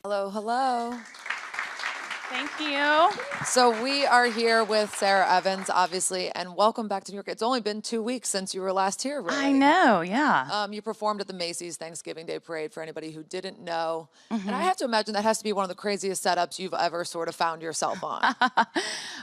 Hello, hello. Thank you. So we are here with Sara Evans, obviously, and welcome back to New York. It's only been 2 weeks since you were last here, really. I know, yeah. You performed at the Macy's Thanksgiving Day Parade for anybody who didn't know. And I Mm-hmm. have to imagine that has to be one of the craziest setups you've ever sort of found yourself on.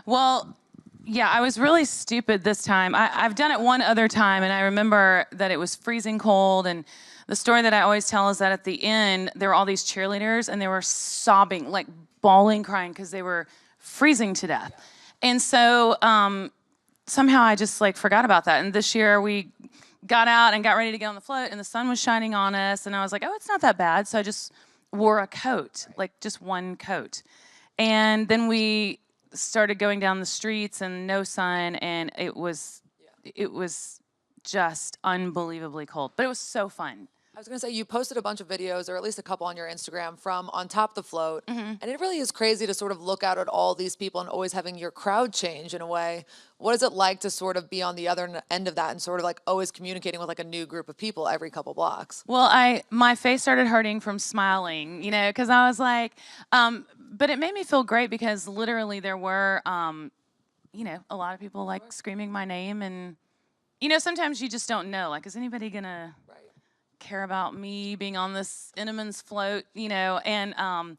Well, yeah, I was really stupid this time. I've done it one other time, and I remember that it was freezing cold. And the story that I always tell is that at the end, there were all these cheerleaders, and they were sobbing, like bawling, crying, because they were freezing to death. And so somehow I just like forgot about that. And this year we got out and got ready to get on the float, and the sun was shining on us, and I was like, oh, it's not that bad. So I just wore a coat, like just one coat. And then we started going down the streets and no sun, and it was just unbelievably cold. But it was so fun. I was gonna say, you posted a bunch of videos, or at least a couple on your Instagram, from on top of the float. And it really is crazy to sort of look out at all these people and always having your crowd change in a way. What is it like to sort of be on the other end of that and sort of like always communicating with like a new group of people every couple blocks? Well, my face started hurting from smiling, because I was like, but it made me feel great because literally there were, a lot of people like screaming my name, and sometimes you just don't know, like, is anybody gonna care about me being on this Inneman's float, and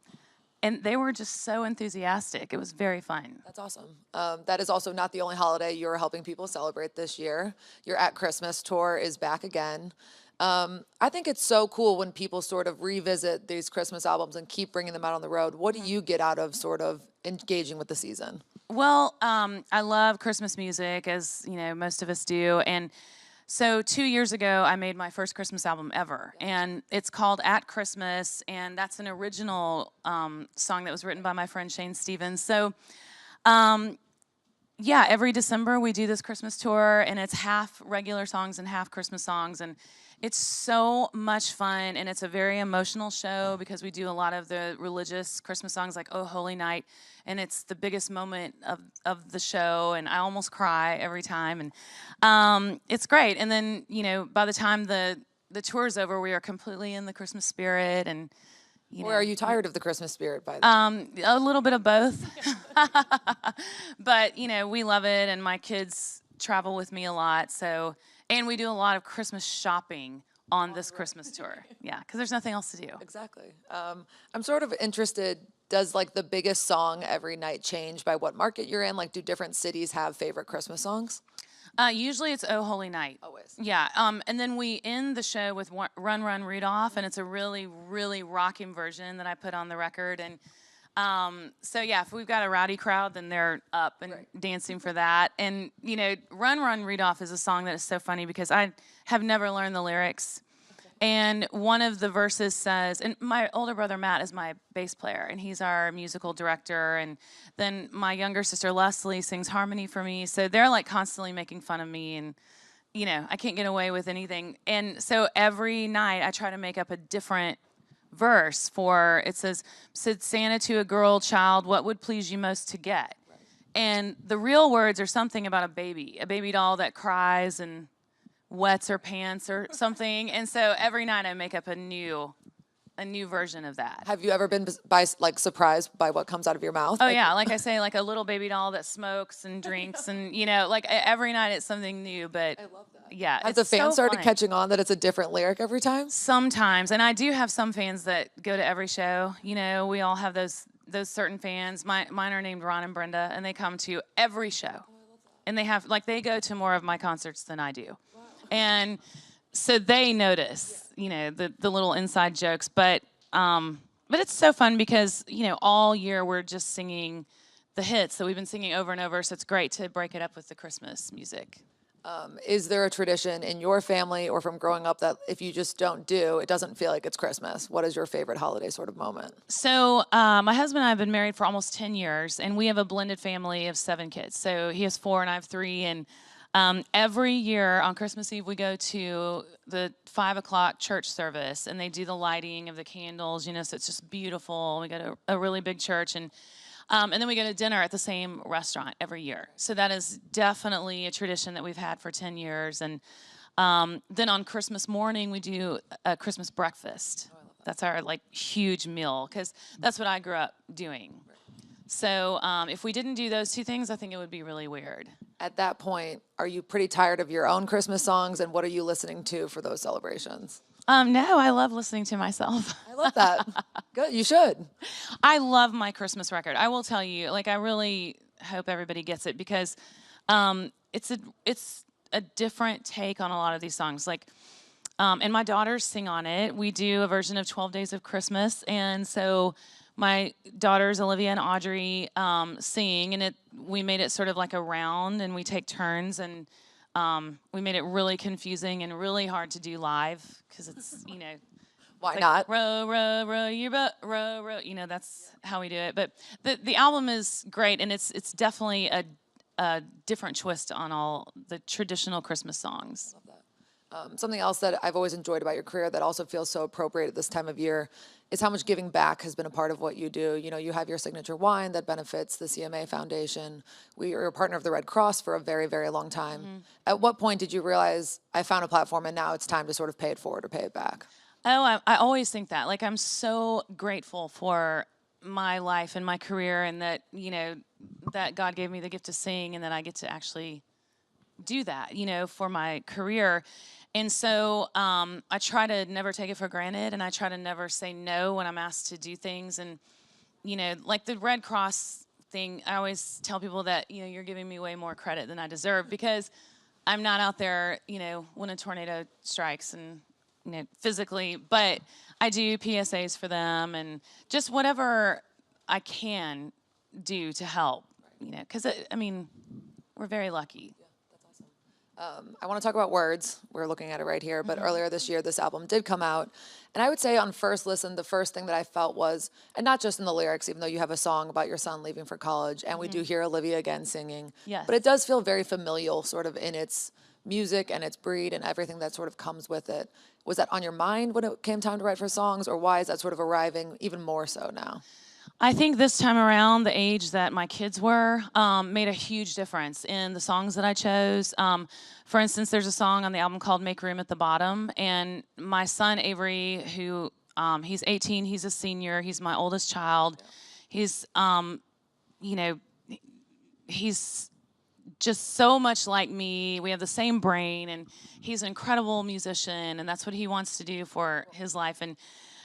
they were just so enthusiastic. It was very fun. That's awesome. That is also not the only holiday you're helping people celebrate this year. Your At Christmas tour is back again. I think it's so cool when people sort of revisit these Christmas albums and keep bringing them out on the road. What do you get out of sort of engaging with the season? Well, I love Christmas music, as most of us do, and so 2 years ago, I made my first Christmas album ever, and it's called At Christmas, and that's an original song that was written by my friend Shane Stevens. So, yeah, every December we do this Christmas tour, and it's half regular songs and half Christmas songs, and it's so much fun, and it's a very emotional show because we do a lot of the religious Christmas songs like "Oh Holy Night," and it's the biggest moment of the show, and I almost cry every time, and it's great. And then by the time the tour's over, we are completely in the Christmas spirit, and Or are you tired of the Christmas spirit by the a little bit of both. But we love it, and my kids travel with me a lot, so. And we do a lot of Christmas shopping on this Christmas tour. Yeah, because there's nothing else to do. Exactly. I'm sort of interested, does like the biggest song every night change by what market you're in? Like, do different cities have favorite Christmas songs? Usually it's "Oh Holy Night." Always. Yeah, and then we end the show with "Run Run Rudolph," and it's a really, really rocking version that I put on the record. And so yeah, if we've got a rowdy crowd, then they're up and dancing for that. And "Run Run Rudolph" is a song that is so funny because I have never learned the lyrics. And one of the verses says, and my older brother Matt is my bass player, and he's our musical director. And then my younger sister Leslie sings harmony for me. So they're like constantly making fun of me, and I can't get away with anything. And so every night I try to make up a different verse for, it says, "Said Santa to a girl child, what would please you most to get?" And the real words are something about a baby doll that cries and wets her pants or something. And so every night I make up a new version of that. Have you ever been surprised by what comes out of your mouth? Oh yeah, like I say, like a little baby doll that smokes and drinks, and like every night it's something new. But I love that. Yeah, have the fans started catching on that it's a different lyric every time? Sometimes, and I do have some fans that go to every show. We all have those certain fans. Mine are named Ron and Brenda, and they come to every show. And they go to more of my concerts than I do. Wow. And so they notice, the little inside jokes. But it's so fun because, all year we're just singing the hits that we've been singing over and over. So it's great to break it up with the Christmas music. Is there a tradition in your family or from growing up that if you just don't do, it doesn't feel like it's Christmas? What is your favorite holiday sort of moment? So my husband and I have been married for almost 10 years, and we have a blended family of 7 kids. So he has 4 and I have 3, and every year on Christmas Eve we go to the 5 o'clock church service, and they do the lighting of the candles, so it's just beautiful. We go to a really big church, and then we go to dinner at the same restaurant every year. So that is definitely a tradition that we've had for 10 years. And then on Christmas morning, we do a Christmas breakfast. That's our like huge meal, because that's what I grew up doing. So if we didn't do those two things, I think it would be really weird. At that point, are you pretty tired of your own Christmas songs, and what are you listening to for those celebrations? No, I love listening to myself. I love that. Good, you should. I love my Christmas record. I will tell you, like, I really hope everybody gets it, because it's a different take on a lot of these songs. Like, and my daughters sing on it. We do a version of 12 Days of Christmas, and so my daughters Olivia and Audrey sing, and we made it sort of like a round, and we take turns, and we made it really confusing and really hard to do live, because it's, you know, Why like, not? row, row, row your boat, row, row. You know, that's how we do it. But the album is great, and it's definitely a different twist on all the traditional Christmas songs. Something else that I've always enjoyed about your career that also feels so appropriate at this time of year is how much giving back has been a part of what you do. You know, you have your signature wine that benefits the CMA Foundation. We are a partner of the Red Cross for a very, very long time. Mm-hmm. At what point did you realize I found a platform and now it's time to sort of pay it forward or pay it back? Oh, I always think that. Like, I'm so grateful for my life and my career, and that, you know, that God gave me the gift to sing, and that I get to actually do that, you know, for my career. And so I try to never take it for granted, and I try to never say no when I'm asked to do things. And, you know, like the Red Cross thing, I always tell people that, you know, you're giving me way more credit than I deserve, because I'm not out there, you know, when a tornado strikes and, you know, physically, but I do PSAs for them and just whatever I can do to help, you know, because, I mean, we're very lucky. I want to talk about words. We're looking at it right here, but earlier this year, this album did come out. And I would say on first listen, the first thing that I felt was, and not just in the lyrics, even though you have a song about your son leaving for college, and we do hear Olivia again singing. Yes. But it does feel very familial, sort of in its music and its breed and everything that sort of comes with it. Was that on your mind when it came time to write for songs, or why is that sort of arriving even more so now? I think this time around, the age that my kids were made a huge difference in the songs that I chose. For instance, there's a song on the album called Make Room at the Bottom, and my son Avery, who he's 18, he's a senior, he's my oldest child. He's, you know, he's just so much like me. We have the same brain, and he's an incredible musician, and that's what he wants to do for his life. And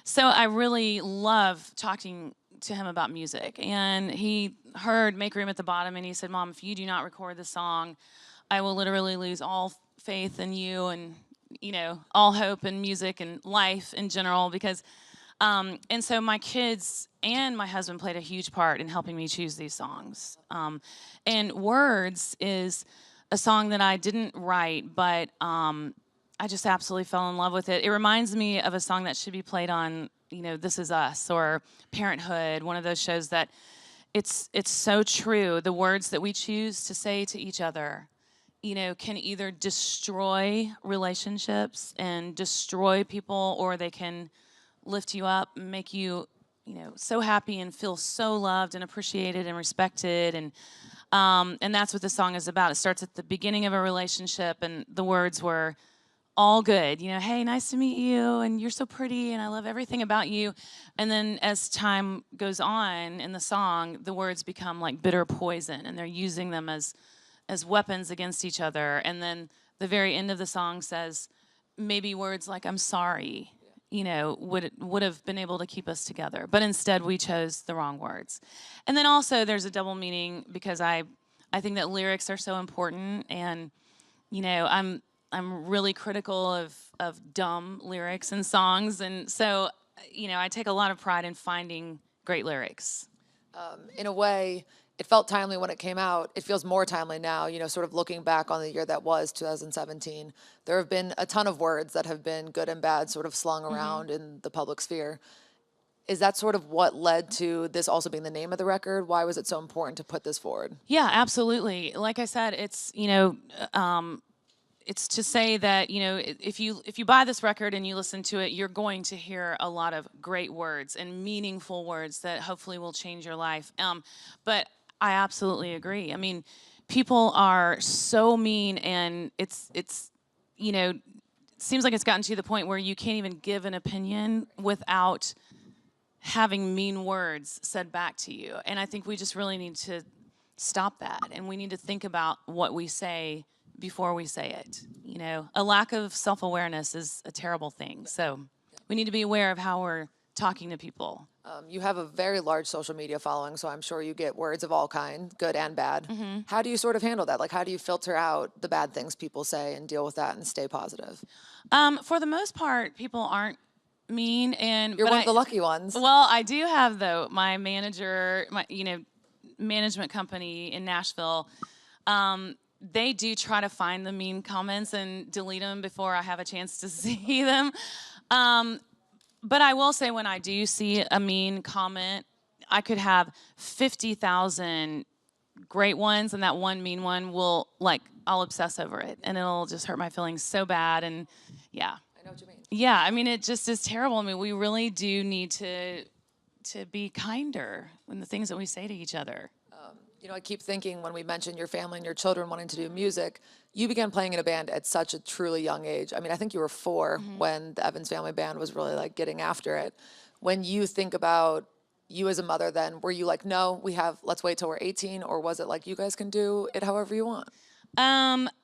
so I really love talking to him about music, and he heard Make Room at the Bottom, and he said, Mom, if you do not record this song, I will literally lose all faith in you, and, you know, all hope in music and life in general, because and so my kids and my husband played a huge part in helping me choose these songs. And Words is a song that I didn't write, but I just absolutely fell in love with it. It reminds me of a song that should be played on, you know, This Is Us or Parenthood, one of those shows that it's so true. The words that we choose to say to each other, you know, can either destroy relationships and destroy people, or they can lift you up and make you, you know, so happy and feel so loved and appreciated and respected. And that's what the song is about. It starts at the beginning of a relationship, and the words were all good, you know, hey, nice to meet you, and you're so pretty, and I love everything about you. And then as time goes on in the song, the words become like bitter poison, and they're using them as weapons against each other. And then the very end of the song says, maybe words like I'm sorry, you know, would have been able to keep us together, but instead we chose the wrong words. And then also there's a double meaning, because I think that lyrics are so important, and, you know, I'm really critical of dumb lyrics in songs, and so, you know, I take a lot of pride in finding great lyrics. In a way, it felt timely when it came out. It feels more timely now, you know, sort of looking back on the year that was 2017. There have been a ton of words that have been good and bad sort of slung around in the public sphere. Is that sort of what led to this also being the name of the record? Why was it so important to put this forward? Yeah, absolutely. Like I said, it's, you know, it's to say that, you know, if you buy this record and you listen to it, you're going to hear a lot of great words and meaningful words that hopefully will change your life. But I absolutely agree. I mean, people are so mean, and it's you know, seems like it's gotten to the point where you can't even give an opinion without having mean words said back to you. And I think we just really need to stop that, and we need to think about what we say before we say it. You know, a lack of self-awareness is a terrible thing. So we need to be aware of how we're talking to people. You have a very large social media following, so I'm sure you get words of all kind, good and bad. How do you sort of handle that? Like, how do you filter out the bad things people say and deal with that and stay positive? For the most part, people aren't mean, and You're one of the lucky ones. Well, I do have, though, my manager, my management company in Nashville. They do try to find the mean comments and delete them before I have a chance to see them. But I will say, when I do see a mean comment, I could have 50,000 great ones, and that one mean one will, like, I'll obsess over it, and it'll just hurt my feelings so bad. And yeah. I know what you mean. Yeah, I mean, it just is terrible. I mean, we really do need to be kinder in the things that we say to each other. You know, I keep thinking when we mentioned your family and your children wanting to do music, you began playing in a band at such a truly young age. I mean, I think you were 4 when the Evans Family Band was really like getting after it. When you think about you as a mother then, were you like, no, let's wait till we're 18, or was it like, you guys can do it however you want?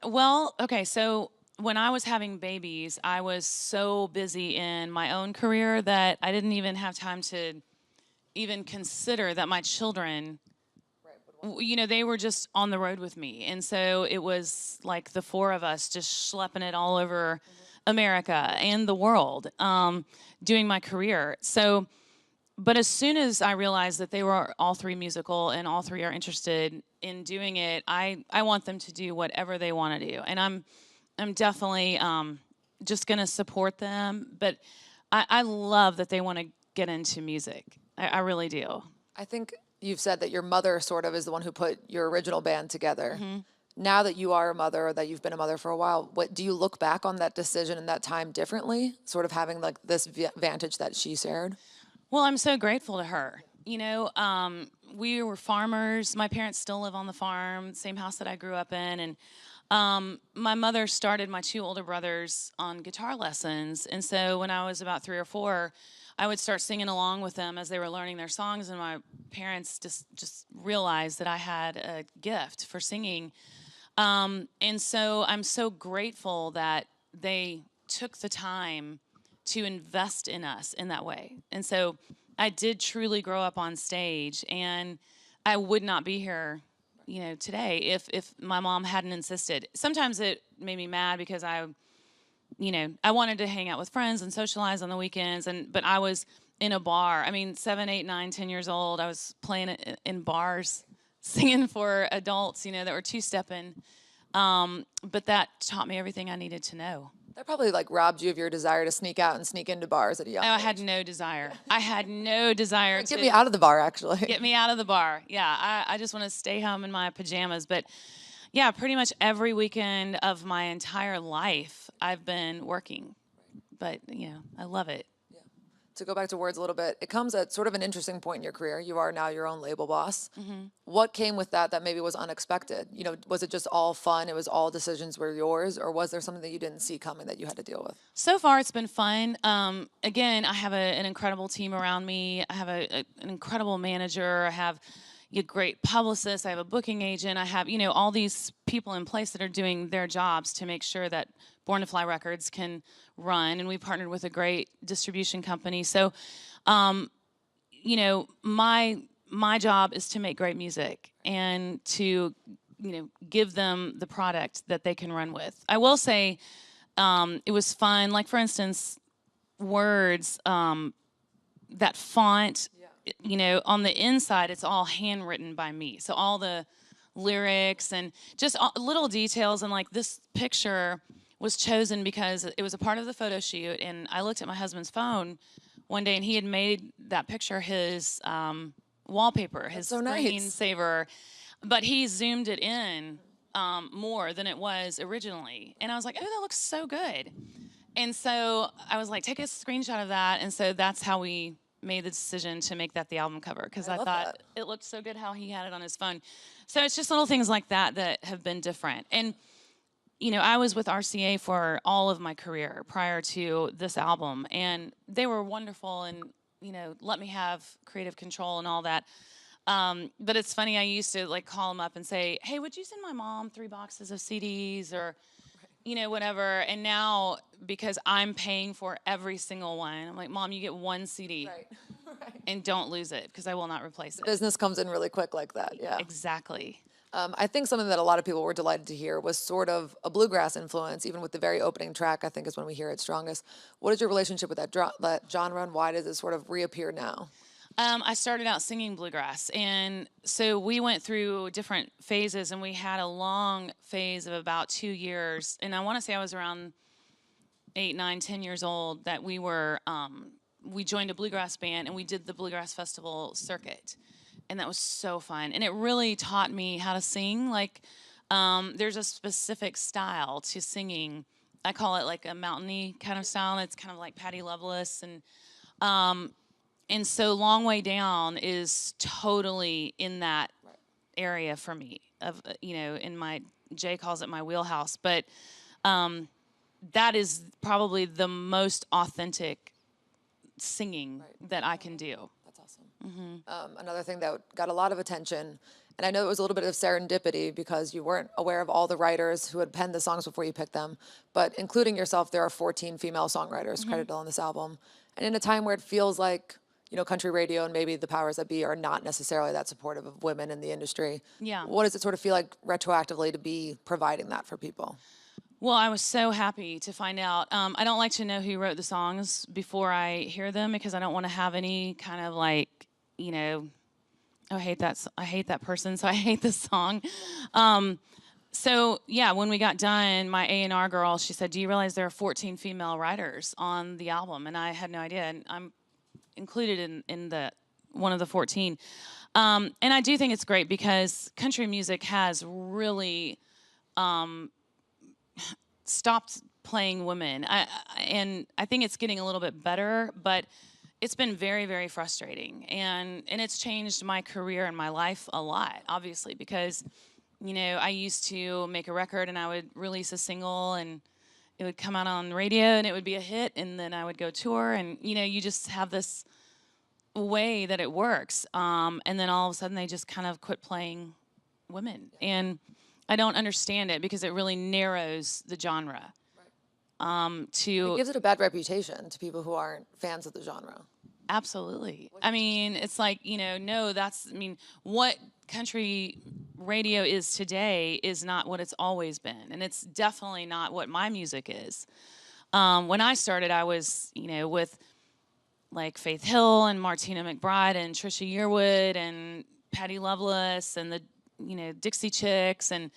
Well, okay, so when I was having babies, I was so busy in my own career that I didn't even have time to even consider that my children, they were just on the road with me. And so it was like the 4 of us just schlepping it all over America and the world, doing my career. So, but as soon as I realized that they were all 3 musical and all 3 are interested in doing it, I want them to do whatever they want to do. And I'm definitely just going to support them. But I love that they want to get into music. I really do. I think you've said that your mother sort of is the one who put your original band together. Now that you are a mother, or that you've been a mother for a while, what do you look back on that decision and that time differently, sort of having like this vantage that she shared? Well, I'm so grateful to her. We were farmers. My parents still live on the farm, same house that I grew up in. And my mother started my 2 older brothers on guitar lessons. And so when I was about 3 or 4, I would start singing along with them as they were learning their songs. And my parents just realized that I had a gift for singing. And so I'm so grateful that they took the time to invest in us in that way. And so I did truly grow up on stage, and I would not be here, today if my mom hadn't insisted. Sometimes it made me mad because I wanted to hang out with friends and socialize on the weekends, but I was in a bar. I mean, 7, 8, 9, 10 years old, I was playing in bars, singing for adults, that were 2-stepping. But that taught me everything I needed to know. That probably like robbed you of your desire to sneak out and sneak into bars at a young age. I had no desire. I had no desire to get me out of the bar, actually. Get me out of the bar. Yeah, I just want to stay home in my pajamas. But yeah, pretty much every weekend of my entire life, I've been working. But, I love it. Yeah. To go back to words a little bit, it comes at sort of an interesting point in your career. You are now your own label boss. What came with that maybe was unexpected? Was it just all fun? It was all decisions were yours? Or was there something that you didn't see coming that you had to deal with? So far, it's been fun. Again, I have an incredible team around me. I have an incredible manager. I have a great publicist. I have a booking agent. I have, all these people in place that are doing their jobs to make sure that Born to Fly Records can run. And we partnered with a great distribution company. So, my job is to make great music and to, give them the product that they can run with. I will say it was fun. Like, for instance, words, that font, on the inside, it's all handwritten by me. So all the lyrics and just little details. And like this picture was chosen because it was a part of the photo shoot. And I looked at my husband's phone one day, and he had made that picture his wallpaper, his screensaver. But he zoomed it in more than it was originally. And I was like, oh, that looks so good. And so I was like, take a screenshot of that. And so that's how we made the decision to make that the album cover, because I thought it looked so good how he had it on his phone. So it's just little things like that that have been different. And you know, I was with RCA for all of my career prior to this album, and they were wonderful and, you know, let me have creative control and all that. But it's funny, I used to like call them up and say, hey, would you send my mom 3 boxes of CDs or, you know, whatever. And now, because I'm paying for every single one, I'm like, Mom, you get 1 CD Right. Right. and don't lose it because I will not replace it. Business comes in really quick like that. Yeah. Exactly. I think something that a lot of people were delighted to hear was sort of a bluegrass influence, even with the very opening track, I think is when we hear it strongest. What is your relationship with that genre, and why does it sort of reappear now? I started out singing bluegrass, and so we went through different phases, and we had a long phase of about 2 years, and I want to say I was around 8, 9, 10 years old that we joined a bluegrass band, and we did the Bluegrass Festival circuit, and that was so fun, and it really taught me how to sing. Like, there's a specific style to singing. I call it like a mountainy kind of style. It's kind of like Patti Loveless, and so Long Way Down is totally in that area for me. Of you know, in my Jay calls it my wheelhouse, but that is probably the most authentic singing that I can do. That's awesome. Another thing that got a lot of attention, and I know it was a little bit of serendipity because you weren't aware of all the writers who had penned the songs before you picked them, but including yourself, there are 14 female songwriters credited on this album. And in a time where it feels like, you know, country radio and maybe the powers that be are not necessarily that supportive of women in the industry. Yeah. What does it sort of feel like retroactively to be providing that for people? Well, I was so happy to find out. I don't like to know who wrote the songs before I hear them because I don't want to have any kind of like, you know, oh, I hate that person, so I hate this song. So yeah, when we got done, my A&R girl, she said, "Do you realize there are 14 female writers on the album?" And I had no idea, and I'm included in the one of the 14. And I do think it's great because country music has really stopped playing women. And I think it's getting a little bit better, but it's been very, very frustrating. And it's changed my career and my life a lot, obviously, because, you know, I used to make a record and I would release a single and it would come out on the radio and it would be a hit, and then I would go tour, and, you know, you just have this way that it works. And then all of a sudden they just kind of quit playing women. And I don't understand it because it really narrows the genre. It gives it a bad reputation to people who aren't fans of the genre. Absolutely. I mean, it's like, you know, no, that's, I mean, what country radio is today is not what it's always been. And it's definitely not what my music is. When I started, I was, you know, with like Faith Hill and Martina McBride and Trisha Yearwood and Patti Loveless and the, you know, Dixie Chicks and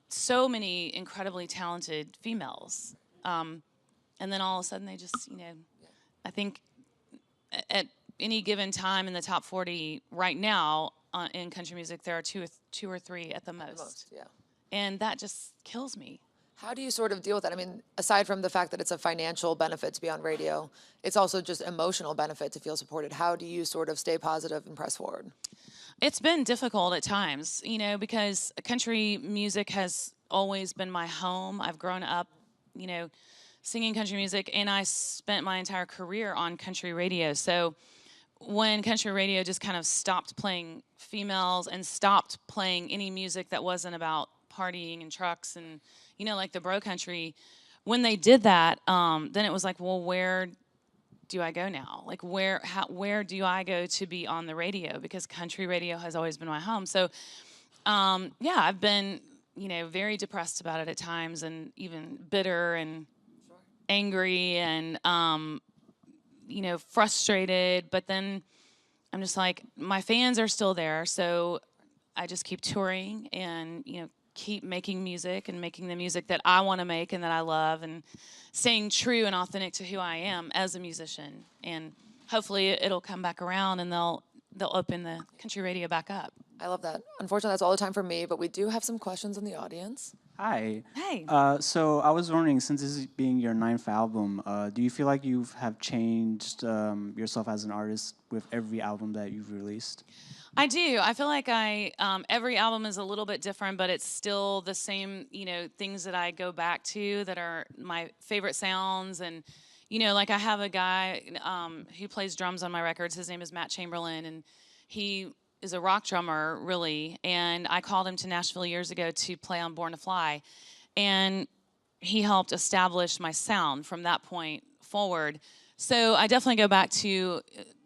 so many incredibly talented females. And then all of a sudden they just, you know, I think at any given time in the top 40 right now in country music, there are two or three at the most. Yeah. And that just kills me. How do you sort of deal with that? I mean, aside from the fact that it's a financial benefit to be on radio, it's also just emotional benefit to feel supported. How do you sort of stay positive and press forward? It's been difficult at times, you know, because country music has always been my home. I've grown up, you know, singing country music, and I spent my entire career on country radio. So when country radio just kind of stopped playing females and stopped playing any music that wasn't about partying and trucks and, you know, like the bro country, when they did that, then it was like, well, where do I go now? Like, where do I go to be on the radio? Because country radio has always been my home. So, yeah, I've been, you know, very depressed about it at times, and even bitter and angry and, you know, frustrated. But then I'm just like, my fans are still there, so I just keep touring and, you know, keep making music and making the music that I want to make and that I love, and staying true and authentic to who I am as a musician. And hopefully it'll come back around and they'll open the country radio back up. I love that. Unfortunately, that's all the time for me, but we do have some questions in the audience. Hi. Hey. So I was wondering, since this is being your ninth album, do you feel like you have changed yourself as an artist with every album that you've released? I do. I feel like every album is a little bit different, but it's still the same, things that I go back to that are my favorite sounds. And, like I have a guy who plays drums on my records. His name is Matt Chamberlain, and he is a rock drummer, really. And I called him to Nashville years ago to play on Born to Fly. And he helped establish my sound from that point forward. So I definitely go back to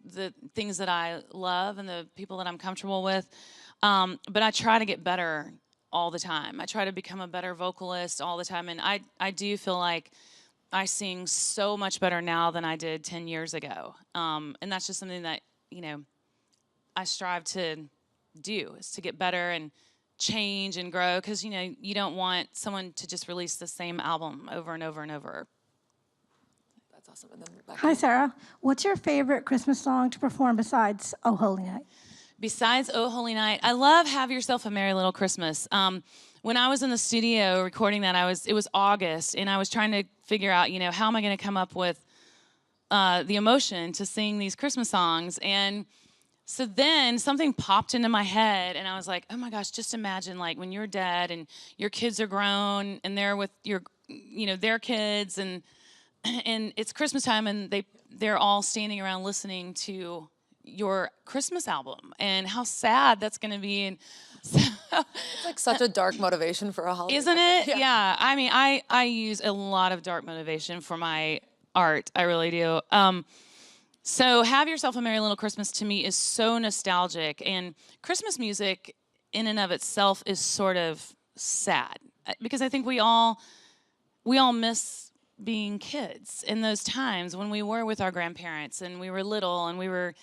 the things that I love and the people that I'm comfortable with. But I try to get better all the time. I try to become a better vocalist all the time. And I do feel like I sing so much better now than I did 10 years ago. And that's just something that, I strive to do, is to get better and change and grow. Because, you don't want someone to just release the same album over and over and over. That's awesome. And then back Hi, Sarah. What's your favorite Christmas song to perform besides Oh Holy Night? Besides Oh Holy Night, I love Have Yourself a Merry Little Christmas. When I was in the studio recording that, it was August, and I was trying to figure out, how am I going to come up with the emotion to sing these Christmas songs. And so then something popped into my head, and I was like, oh my gosh, just imagine like when you're dead and your kids are grown and they're with your, their kids, and it's Christmas time, and they're all standing around listening to your Christmas album, and how sad that's going to be. And so, it's like such a dark motivation for a holiday. Isn't it? Yeah. I mean, I use a lot of dark motivation for my art. I really do. So Have Yourself a Merry Little Christmas to me is so nostalgic, and Christmas music in and of itself is sort of sad, because I think we all miss being kids in those times when we were with our grandparents and we were little, and we were,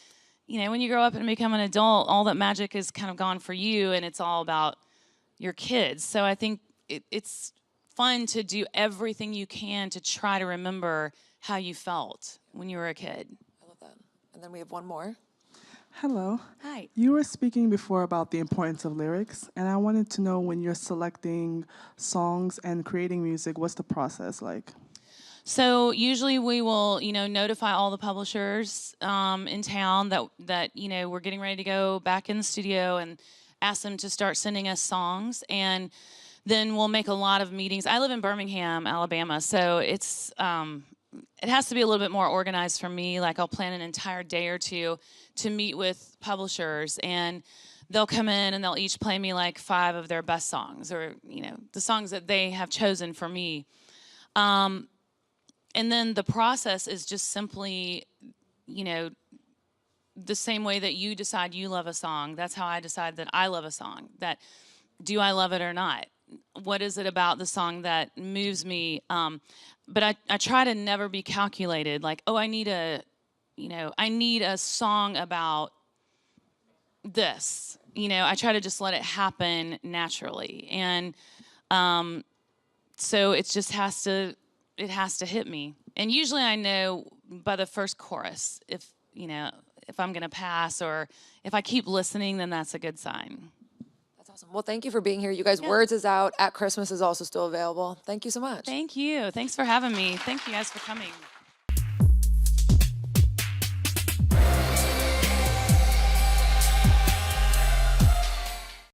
when you grow up and become an adult, all that magic is kind of gone for you, and it's all about your kids. So I think it's fun to do everything you can to try to remember how you felt when you were a kid. I love that. And then we have one more. Hello. Hi. You were speaking before about the importance of lyrics, and I wanted to know, when you're selecting songs and creating music, what's the process like? So usually we will, notify all the publishers in town that we're getting ready to go back in the studio, and ask them to start sending us songs. And then we'll make a lot of meetings. I live in Birmingham, Alabama, so it's it has to be a little bit more organized for me. Like, I'll plan an entire day or two to meet with publishers, and they'll come in and they'll each play me like 5 of their best songs, or the songs that they have chosen for me. And then the process is just simply, the same way that you decide you love a song, that's how I decide that I love a song. That, do I love it or not? What is it about the song that moves me? But I try to never be calculated, like, oh, I need a song about this. I try to just let it happen naturally. And so it just has to hit me. And usually I know by the first chorus if I'm going to pass, or if I keep listening, then that's a good sign. That's awesome. Well, thank you for being here. You guys, Words is out. At Christmas is also still available. Thank you so much. Thank you. Thanks for having me. Thank you guys for coming.